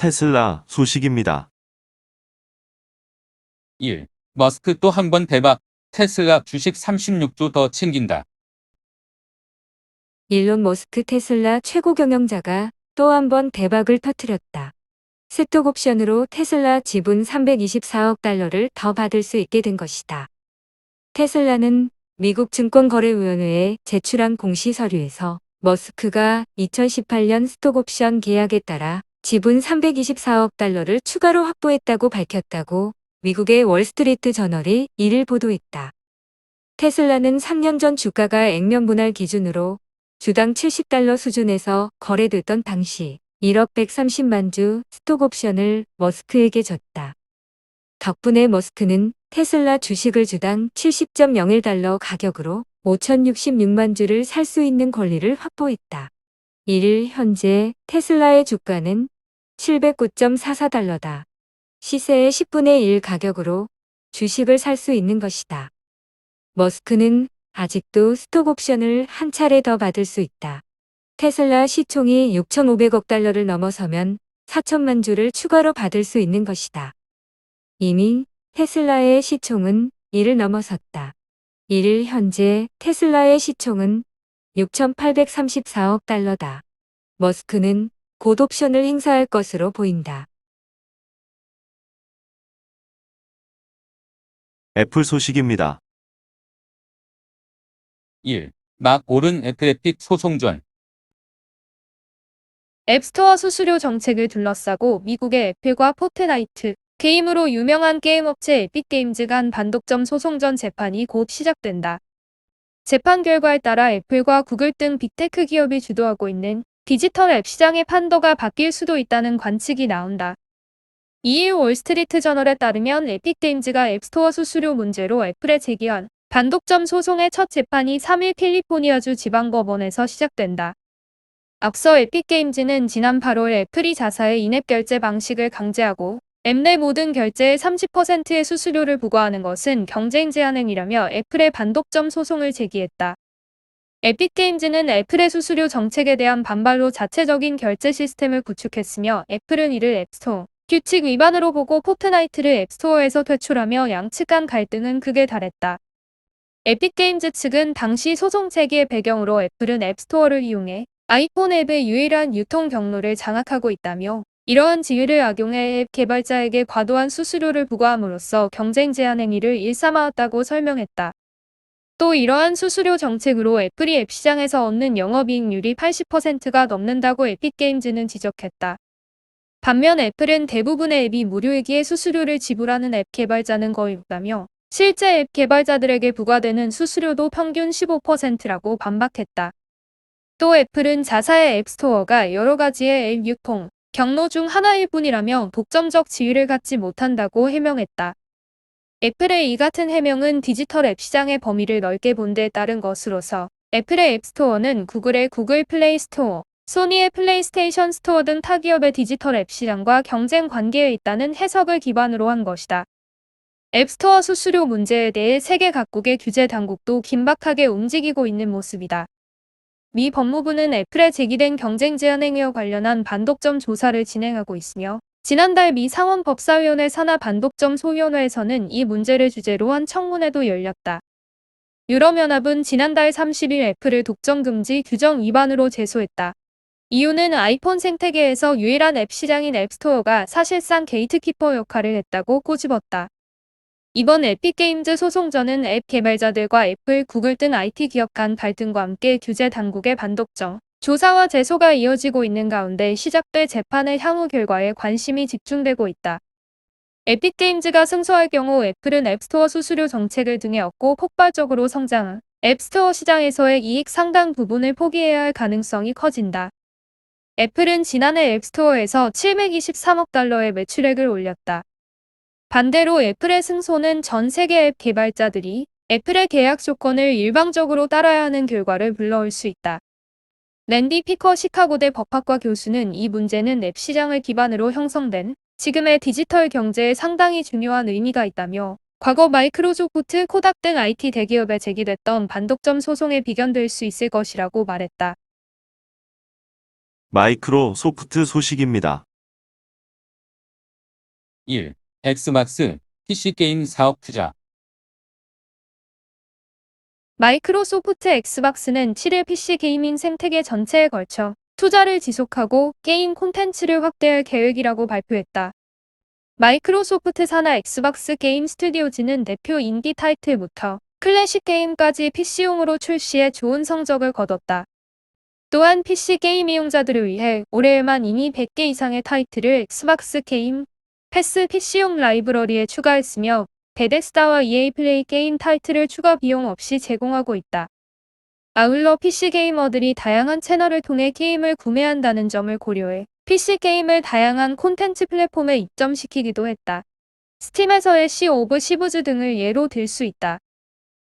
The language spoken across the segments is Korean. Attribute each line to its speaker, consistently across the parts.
Speaker 1: 테슬라 소식입니다.
Speaker 2: 1. 머스크 또 한 번 대박. 테슬라 주식 36조 더 챙긴다.
Speaker 3: 일론 머스크 테슬라 최고 경영자가 또 한 번 대박을 터뜨렸다. 스톡 옵션으로 테슬라 지분 324억 달러를 더 받을 수 있게 된 것이다. 테슬라는 미국 증권거래위원회에 제출한 공시 서류에서 머스크가 2018년 스톡 옵션 계약에 따라 지분 324억 달러를 추가로 확보했다고 밝혔다고 미국의 월스트리트 저널이 이를 보도했다. 테슬라는 3년 전 주가가 액면 분할 기준으로 주당 70달러 수준에서 거래됐던 당시 1억 130만 주 스톡 옵션을 머스크에게 줬다. 덕분에 머스크는 테슬라 주식을 주당 70.01달러 가격으로 5,066만 주를 살 수 있는 권리를 확보했다. 1일 현재 테슬라의 주가는 709.44달러다. 시세의 10분의 1 가격으로 주식을 살 수 있는 것이다. 머스크는 아직도 스톡 옵션을 한 차례 더 받을 수 있다. 테슬라 시총이 6,500억 달러를 넘어서면 4천만 주를 추가로 받을 수 있는 것이다. 이미 테슬라의 시총은 1을 넘어섰다. 1일 현재 테슬라의 시총은 6,834억 달러다. 머스크는 곧 옵션을 행사할 것으로 보인다.
Speaker 1: 애플 소식입니다.
Speaker 2: 1. 막 오른 애플 에픽 소송전.
Speaker 4: 앱스토어 수수료 정책을 둘러싸고 미국의 애플과 포트나이트, 게임으로 유명한 게임 업체 에픽게임즈 간 반독점 소송전 재판이 곧 시작된다. 재판 결과에 따라 애플과 구글 등 빅테크 기업이 주도하고 있는 디지털 앱 시장의 판도가 바뀔 수도 있다는 관측이 나온다. 2일 월스트리트 저널에 따르면 에픽게임즈가 앱스토어 수수료 문제로 애플에 제기한 반독점 소송의 첫 재판이 3일 캘리포니아주 지방법원에서 시작된다. 앞서 에픽게임즈는 지난 8월 애플이 자사의 인앱 결제 방식을 강제하고 앱 내 모든 결제의 30%의 수수료를 부과하는 것은 경쟁 제한 행위라며 애플의 반독점 소송을 제기했다. 에픽게임즈는 애플의 수수료 정책에 대한 반발로 자체적인 결제 시스템을 구축했으며 애플은 이를 앱스토어 규칙 위반으로 보고 포트나이트를 앱스토어에서 퇴출하며 양측 간 갈등은 극에 달했다. 에픽게임즈 측은 당시 소송 제기의 배경으로 애플은 앱스토어를 이용해 아이폰 앱의 유일한 유통 경로를 장악하고 있다며 이러한 지위를 악용해 앱 개발자에게 과도한 수수료를 부과함으로써 경쟁 제한 행위를 일삼았다고 설명했다. 또 이러한 수수료 정책으로 애플이 앱 시장에서 얻는 영업이익률이 80%가 넘는다고 에픽게임즈는 지적했다. 반면 애플은 대부분의 앱이 무료이기에 수수료를 지불하는 앱 개발자는 거의 없다며 실제 앱 개발자들에게 부과되는 수수료도 평균 15%라고 반박했다. 또 애플은 자사의 앱스토어가 여러 가지의 앱 유통 경로 중 하나일 뿐이라며 독점적 지위를 갖지 못한다고 해명했다. 애플의 이 같은 해명은 디지털 앱 시장의 범위를 넓게 본 데 따른 것으로서 애플의 앱스토어는 구글의 구글 플레이 스토어, 소니의 플레이스테이션 스토어 등 타 기업의 디지털 앱 시장과 경쟁 관계에 있다는 해석을 기반으로 한 것이다. 앱스토어 수수료 문제에 대해 세계 각국의 규제 당국도 긴박하게 움직이고 있는 모습이다. 미 법무부는 애플에 제기된 경쟁 제한 행위와 관련한 반독점 조사를 진행하고 있으며 지난달 미 상원 법사위원회 산하 반독점 소위원회에서는 이 문제를 주제로 한 청문회도 열렸다. 유럽연합은 지난달 30일 애플을 독점 금지 규정 위반으로 제소했다. 이유는 아이폰 생태계에서 유일한 앱 시장인 앱스토어가 사실상 게이트키퍼 역할을 했다고 꼬집었다. 이번 에픽게임즈 소송전은 앱 개발자들과 애플, 구글 등 IT 기업 간 갈등과 함께 규제 당국의 반독점 조사와 제소가 이어지고 있는 가운데 시작될 재판의 향후 결과에 관심이 집중되고 있다. 에픽게임즈가 승소할 경우 애플은 앱스토어 수수료 정책을 등에 업고 폭발적으로 성장한 앱스토어 시장에서의 이익 상당 부분을 포기해야 할 가능성이 커진다. 애플은 지난해 앱스토어에서 723억 달러의 매출액을 올렸다. 반대로 애플의 승소는 전 세계 앱 개발자들이 애플의 계약 조건을 일방적으로 따라야 하는 결과를 불러올 수 있다. 랜디 피커 시카고대 법학과 교수는 이 문제는 앱 시장을 기반으로 형성된 지금의 디지털 경제에 상당히 중요한 의미가 있다며 과거 마이크로소프트, 코닥 등 IT 대기업에 제기됐던 반독점 소송에 비견될 수 있을 것이라고 말했다.
Speaker 1: 마이크로소프트 소식입니다.
Speaker 2: 1. 엑스박스, PC게임 사업 투자.
Speaker 4: 마이크로소프트 엑스박스는 7일 PC 게이밍 생태계 전체에 걸쳐 투자를 지속하고 게임 콘텐츠를 확대할 계획이라고 발표했다. 마이크로소프트 산하 엑스박스 게임 스튜디오즈는 대표 인디 타이틀부터 클래식 게임까지 PC용으로 출시해 좋은 성적을 거뒀다. 또한 PC 게임 이용자들을 위해 올해에만 이미 100개 이상의 타이틀을 엑스박스 게임 패스 PC용 라이브러리에 추가했으며 베데스다와 EA 플레이 게임 타이틀을 추가 비용 없이 제공하고 있다. 아울러 PC 게이머들이 다양한 채널을 통해 게임을 구매한다는 점을 고려해 PC 게임을 다양한 콘텐츠 플랫폼에 입점시키기도 했다. 스팀에서의 시 오브 시브즈 등을 예로 들 수 있다.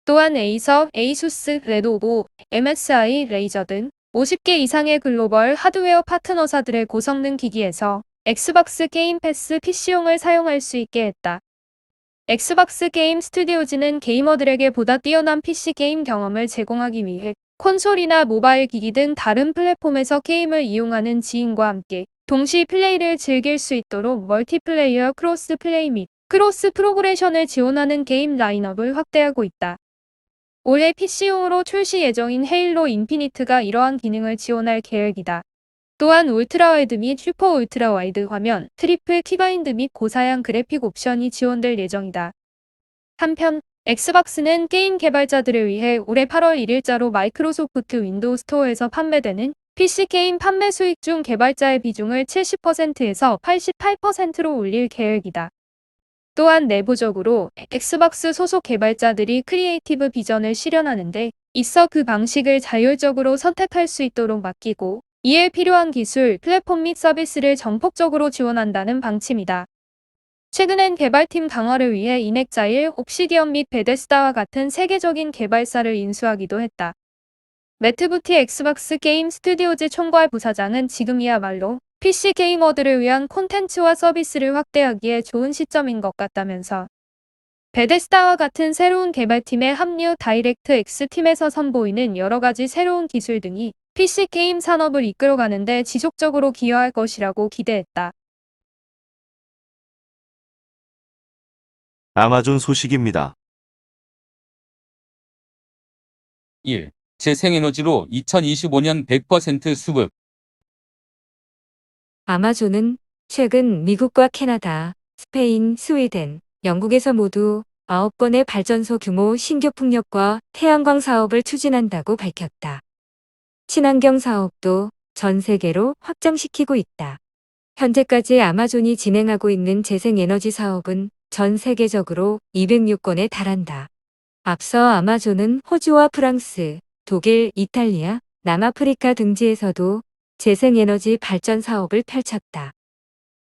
Speaker 4: 또한 에이서, 에이수스, 레노보, MSI, 레이저 등 50개 이상의 글로벌 하드웨어 파트너사들의 고성능 기기에서 엑스박스 게임 패스 PC용을 사용할 수 있게 했다. 엑스박스 게임 스튜디오즈는 게이머들에게 보다 뛰어난 PC 게임 경험을 제공하기 위해 콘솔이나 모바일 기기 등 다른 플랫폼에서 게임을 이용하는 지인과 함께 동시 플레이를 즐길 수 있도록 멀티플레이어 크로스 플레이 및 크로스 프로그레션을 지원하는 게임 라인업을 확대하고 있다. 올해 PC용으로 출시 예정인 헤일로 인피니트가 이러한 기능을 지원할 계획이다. 또한 울트라와이드 및 슈퍼 울트라와이드 화면, 트리플 키바인드 및 고사양 그래픽 옵션이 지원될 예정이다. 한편 엑스박스는 게임 개발자들을 위해 올해 8월 1일자로 마이크로소프트 윈도우 스토어에서 판매되는 PC 게임 판매 수익 중 개발자의 비중을 70%에서 88%로 올릴 계획이다. 또한 내부적으로 엑스박스 소속 개발자들이 크리에이티브 비전을 실현하는 데 있어 그 방식을 자율적으로 선택할 수 있도록 맡기고 이에 필요한 기술, 플랫폼 및 서비스를 전폭적으로 지원한다는 방침이다. 최근엔 개발팀 강화를 위해 인엑자일, 옵시디언 및 베데스다와 같은 세계적인 개발사를 인수하기도 했다. 매트 부티 엑스박스 게임 스튜디오즈 총괄 부사장은 지금이야말로 PC 게이머들을 위한 콘텐츠와 서비스를 확대하기에 좋은 시점인 것 같다면서 베데스다와 같은 새로운 개발팀의 합류 다이렉트 X 팀에서 선보이는 여러 가지 새로운 기술 등이 PC 게임 산업을 이끌어가는 데 지속적으로 기여할 것이라고 기대했다.
Speaker 1: 아마존 소식입니다.
Speaker 2: 1. 재생에너지로 2025년 100% 수급.
Speaker 3: 아마존은 최근 미국과 캐나다, 스페인, 스웨덴, 영국에서 모두 9건의 발전소 규모 신규 풍력과 태양광 사업을 추진한다고 밝혔다. 친환경 사업도 전 세계로 확장시키고 있다. 현재까지 아마존이 진행하고 있는 재생에너지 사업은 전 세계적으로 206건에 달한다. 앞서 아마존은 호주와 프랑스, 독일, 이탈리아, 남아프리카 등지에서도 재생에너지 발전 사업을 펼쳤다.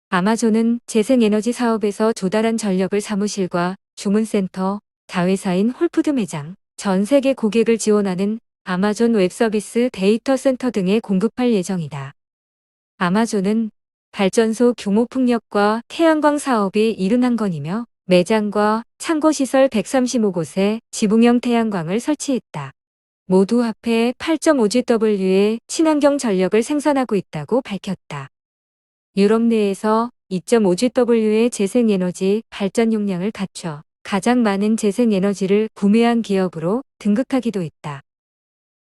Speaker 3: 아마존은 재생에너지 사업에서 조달한 전력을 사무실과 주문센터, 자회사인 홀푸드 매장, 전 세계 고객을 지원하는 아마존 웹서비스 데이터 센터 등에 공급할 예정이다. 아마존은 발전소 규모 풍력과 태양광 사업이 71건이며 매장과 창고시설 135곳에 지붕형 태양광을 설치했다. 모두 합해 8.5GW의 친환경 전력을 생산하고 있다고 밝혔다. 유럽 내에서 2.5GW의 재생에너지 발전 용량을 갖춰 가장 많은 재생에너지를 구매한 기업으로 등극하기도 했다.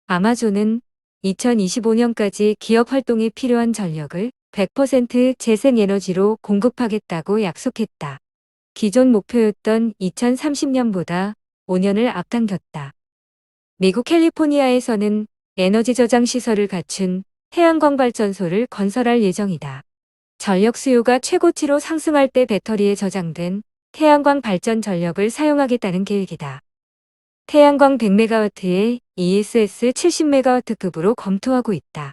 Speaker 3: 아마존은 2025년까지 기업 활동에 필요한 전력을 100% 재생에너지로 공급하겠다고 약속했다. 기존 목표였던 2030년보다 5년을 앞당겼다. 미국 캘리포니아에서는 에너지 저장 시설을 갖춘 태양광 발전소를 건설할 예정이다. 전력 수요가 최고치로 상승할 때 배터리에 저장된 태양광 발전 전력을 사용하겠다는 계획이다. 태양광 100MW에 ESS 70MW급으로 검토하고 있다.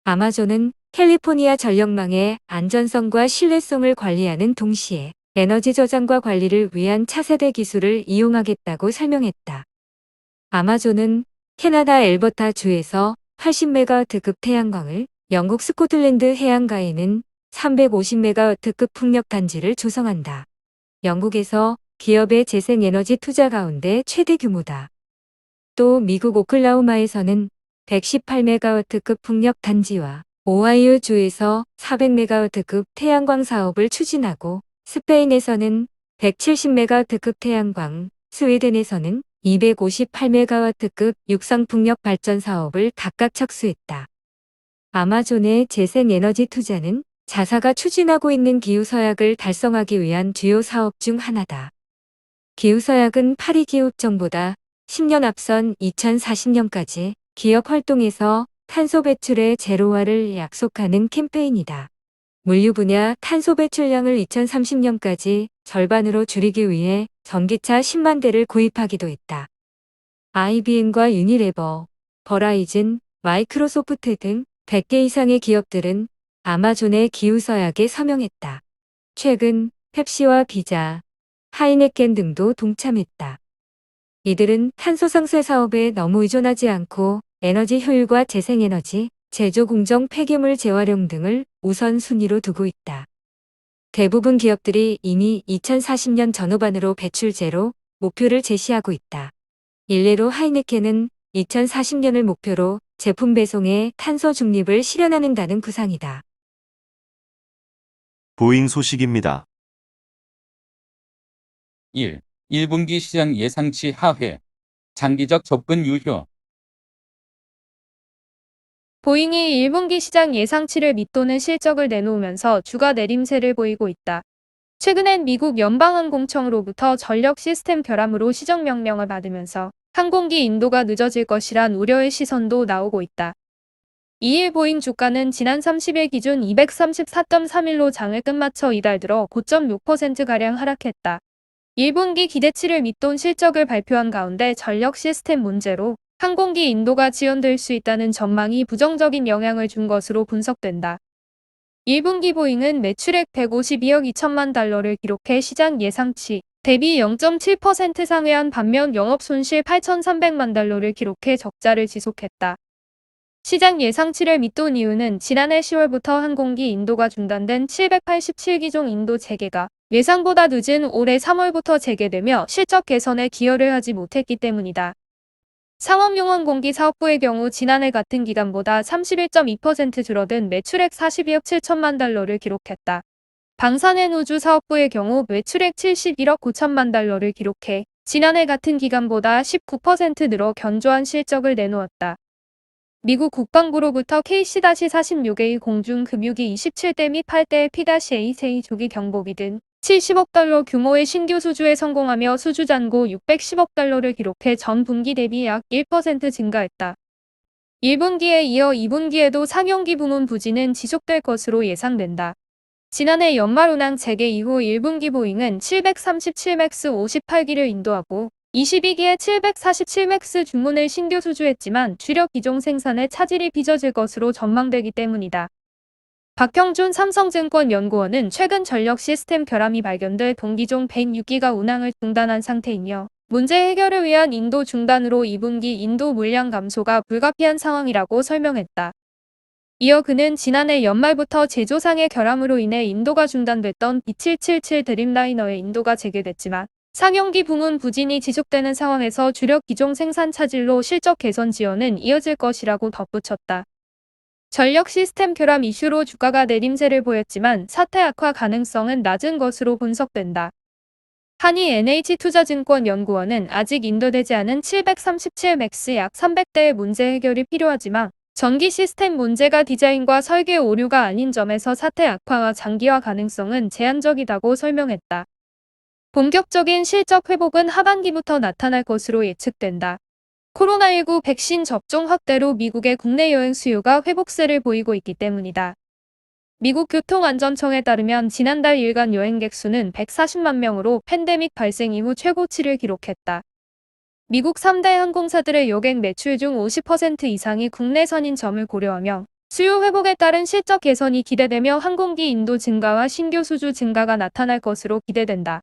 Speaker 3: 아마존은 캘리포니아 전력망의 안전성과 신뢰성을 관리하는 동시에 에너지 저장과 관리를 위한 차세대 기술을 이용하겠다고 설명했다. 아마존은 캐나다 엘버타 주에서 80MW급 태양광을, 영국 스코틀랜드 해안가에는 350MW급 풍력 단지를 조성한다. 영국에서 기업의 재생에너지 투자 가운데 최대 규모다. 또 미국 오클라호마에서는 118MW급 풍력 단지와 오하이오 주에서 400MW급 태양광 사업을 추진하고 스페인에서는 170메가와트급 태양광, 스웨덴에서는 258메가와트급 육상풍력 발전 사업을 각각 착수했다. 아마존의 재생에너지 투자는 자사가 추진하고 있는 기후서약을 달성하기 위한 주요 사업 중 하나다. 기후서약은 파리 기후협정보다 10년 앞선 2040년까지 기업 활동에서 탄소 배출의 제로화를 약속하는 캠페인이다. 물류 분야 탄소 배출량을 2030년까지 절반으로 줄이기 위해 전기차 10만 대를 구입하기도 했다. IBM과 유니레버, 버라이즌, 마이크로소프트 등 100개 이상의 기업들은 아마존의 기후서약에 서명했다. 최근 펩시와 비자, 하이네켄 등도 동참했다. 이들은 탄소 상쇄 사업에 너무 의존하지 않고 에너지 효율과 재생에너지, 제조 공정 폐기물 재활용 등을 우선순위로 두고 있다. 대부분 기업들이 이미 2040년 전후반으로 배출 제로 목표를 제시하고 있다. 일례로 하이네켄은 2040년을 목표로 제품 배송의 탄소 중립을 실현하는다는 구상이다.
Speaker 1: 보잉 소식입니다.
Speaker 2: 1. 1분기 시장 예상치 하회. 장기적 접근 유효.
Speaker 4: 보잉이 1분기 시장 예상치를 밑도는 실적을 내놓으면서 주가 내림세를 보이고 있다. 최근엔 미국 연방항공청으로부터 전력 시스템 결함으로 시정명령을 받으면서 항공기 인도가 늦어질 것이란 우려의 시선도 나오고 있다. 2일 보잉 주가는 지난 30일 기준 234.31로 장을 끝마쳐 이달 들어 9.6%가량 하락했다. 1분기 기대치를 밑돈 실적을 발표한 가운데 전력 시스템 문제로 항공기 인도가 지연될 수 있다는 전망이 부정적인 영향을 준 것으로 분석된다. 1분기 보잉은 매출액 152억 2천만 달러를 기록해 시장 예상치 대비 0.7% 상회한 반면 영업손실 8,300만 달러를 기록해 적자를 지속했다. 시장 예상치를 밑돈 이유는 지난해 10월부터 항공기 인도가 중단된 787기종 인도 재개가 예상보다 늦은 올해 3월부터 재개되며 실적 개선에 기여를 하지 못했기 때문이다. 상업용항공기 사업부의 경우 지난해 같은 기간보다 31.2% 줄어든 매출액 42억 7천만 달러를 기록했다. 방산앤우주 사업부의 경우 매출액 71억 9천만 달러를 기록해 지난해 같은 기간보다 19% 늘어 견조한 실적을 내놓았다. 미국 국방부로부터 KC-46A 공중급유기 27대 및 8대 P-A 조기 경보기 등 70억 달러 규모의 신규 수주에 성공하며 수주 잔고 610억 달러를 기록해 전 분기 대비 약 1% 증가했다. 1분기에 이어 2분기에도 상용기 부문 부진은 지속될 것으로 예상된다. 지난해 연말 운항 재개 이후 1분기 보잉은 737맥스 58기를 인도하고 22기에 747맥스 주문을 신규 수주했지만 주력 기종 생산에 차질이 빚어질 것으로 전망되기 때문이다. 박형준 삼성증권 연구원은 최근 전력 시스템 결함이 발견돼 동기종 106기가 운항을 중단한 상태이며 문제 해결을 위한 인도 중단으로 2분기 인도 물량 감소가 불가피한 상황이라고 설명했다. 이어 그는 지난해 연말부터 제조상의 결함으로 인해 인도가 중단됐던 B777 드림라이너의 인도가 재개됐지만 상용기 부문 부진이 지속되는 상황에서 주력 기종 생산 차질로 실적 개선 지연은 이어질 것이라고 덧붙였다. 전력 시스템 결함 이슈로 주가가 내림세를 보였지만 사태 악화 가능성은 낮은 것으로 분석된다. 한이 NH투자증권 연구원은 아직 인도되지 않은 737맥스 약 300대의 문제 해결이 필요하지만 전기 시스템 문제가 디자인과 설계 오류가 아닌 점에서 사태 악화와 장기화 가능성은 제한적이다고 설명했다. 본격적인 실적 회복은 하반기부터 나타날 것으로 예측된다. 코로나19 백신 접종 확대로 미국의 국내 여행 수요가 회복세를 보이고 있기 때문이다. 미국 교통안전청에 따르면 지난달 일간 여행객 수는 140만 명으로 팬데믹 발생 이후 최고치를 기록했다. 미국 3대 항공사들의 여객 매출 중 50% 이상이 국내선인 점을 고려하며 수요 회복에 따른 실적 개선이 기대되며 항공기 인도 증가와 신규 수주 증가가 나타날 것으로 기대된다.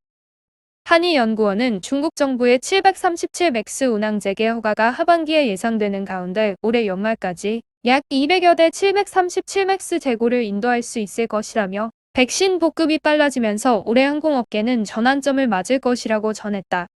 Speaker 4: 한의연구원은 중국 정부의 737맥스 운항 재개 허가가 하반기에 예상되는 가운데 올해 연말까지 약 200여 대 737맥스 재고를 인도할 수 있을 것이라며 백신 보급이 빨라지면서 올해 항공업계는 전환점을 맞을 것이라고 전했다.